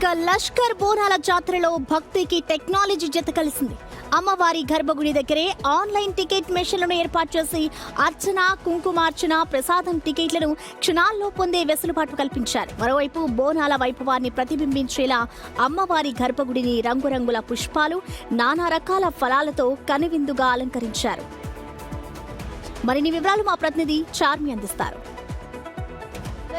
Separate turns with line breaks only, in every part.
ఇక లష్కర్ బోనాల జాతరలో భక్తికి టెక్నాలజీ జత కలిసింది. అమ్మవారి గర్భగుడి దగ్గరే ఆన్లైన్ టికెట్ మెషిన్లను ఏర్పాటు చేసి అర్చన, కుంకుమార్చన, ప్రసాదం టికెట్లను క్షణాల్లో పొందే వెసులుబాటు కల్పించారు. మరోవైపు బోనాల వైభవాన్ని ప్రతిబింబించేలా అమ్మవారి గర్భగుడిని రంగురంగుల పుష్పాలు, నానా రకాల ఫలాలతో కనువిందుగా అలంకరించారు. మరిన్ని వివరాలు మా ప్రతినిధి చార్మి అందిస్తారు.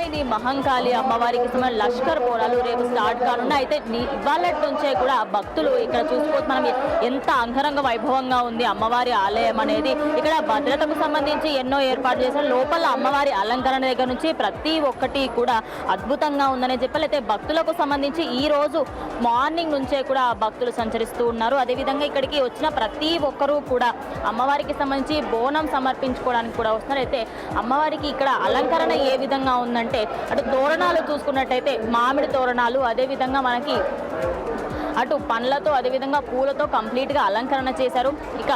ఇది మహంకాళి అమ్మవారికి లష్కర్ బోనాలు రేపు స్టార్ట్ కానున్నాయి. అయితే ఇవాళ నుంచే కూడా భక్తులు ఇక్కడ చూసుకోవచ్చు మనం ఎంత అంగరంగ వైభవంగా ఉంది అమ్మవారి ఆలయం అనేది. ఇక్కడ భద్రతకు సంబంధించి ఎన్నో ఏర్పాటు చేశారు. లోపల అమ్మవారి అలంకరణ దగ్గర నుంచి ప్రతి ఒక్కటి కూడా అద్భుతంగా ఉందని చెప్పాలి. అయితే భక్తులకు సంబంధించి ఈ రోజు మార్నింగ్ నుంచే కూడా భక్తులు సంచరిస్తూ ఉన్నారు. అదేవిధంగా ఇక్కడికి వచ్చిన ప్రతి ఒక్కరూ కూడా అమ్మవారికి సంబంధించి బోనం సమర్పించుకోవడానికి కూడా వస్తున్నారు. అయితే అమ్మవారికి ఇక్కడ అలంకరణ ఏ విధంగా ఉందంటే అటు తోరణాలు చూసుకున్నట్టయితే మామిడి తోరణాలు, అదేవిధంగా మనకి అటు పండ్లతో అదేవిధంగా పూలతో కంప్లీట్గా అలంకరణ చేశారు. ఇక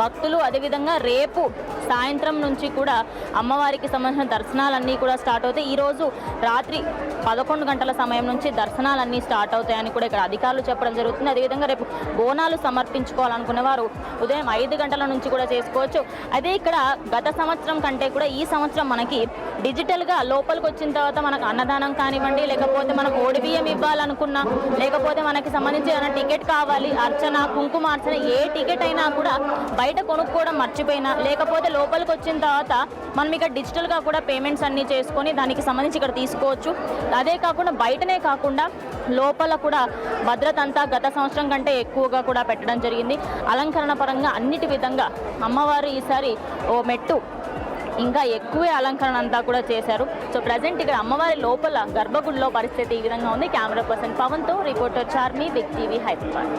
భక్తులు అదేవిధంగా రేపు సాయంత్రం నుంచి కూడా అమ్మవారికి సంబంధించిన దర్శనాలన్నీ కూడా స్టార్ట్ అవుతాయి. ఈరోజు రాత్రి 11 గంటల సమయం నుంచి దర్శనాలన్నీ స్టార్ట్ అవుతాయని కూడా ఇక్కడ అధికారులు చెప్పడం జరుగుతుంది. అదేవిధంగా రేపు బోనాలు సమర్పించుకోవాలనుకునే వారు ఉదయం 5 గంటల నుంచి కూడా చేసుకోవచ్చు. అదే ఇక్కడ గత సంవత్సరం కంటే కూడా ఈ సంవత్సరం మనకి డిజిటల్గా లోపలికి వచ్చిన తర్వాత మనకు అన్నదానం కానివ్వండి, లేకపోతే మనం ఓడిబియ్యం ఇవ్వాలనుకున్నా, లేకపోతే మనకి సంబంధించి ఏమైనా టికెట్ కావాలి, అర్చన, కుంకుమార్చన, ఏ టికెట్ అయినా కూడా బయట కొనుక్కోవడం మర్చిపోయినా, లేకపోతే లోపలికి వచ్చిన తర్వాత మనం ఇక్కడ డిజిటల్గా కూడా పేమెంట్స్ అన్నీ చేసుకొని దానికి సంబంధించి ఇక్కడ తీసుకోవచ్చు. అదే కాకుండా బయటనే కాకుండా లోపల కూడా భద్రత అంతా గత సంవత్సరం కంటే ఎక్కువగా కూడా పెట్టడం జరిగింది. అలంకరణ పరంగా అన్నిటి విధంగా అమ్మవారు ఈసారి ఓ మెట్టు ఇంకా ఎక్కువే అలంకరణ అంతా కూడా చేశారు. సో ప్రజెంట్ ఇక్కడ అమ్మవారి లోపల గర్భగుడిలో పరిస్థితి ఈ విధంగా ఉంది. కెమెరా పర్సన్ పవన్తో reporter Charmi, big TV, Hyderabad.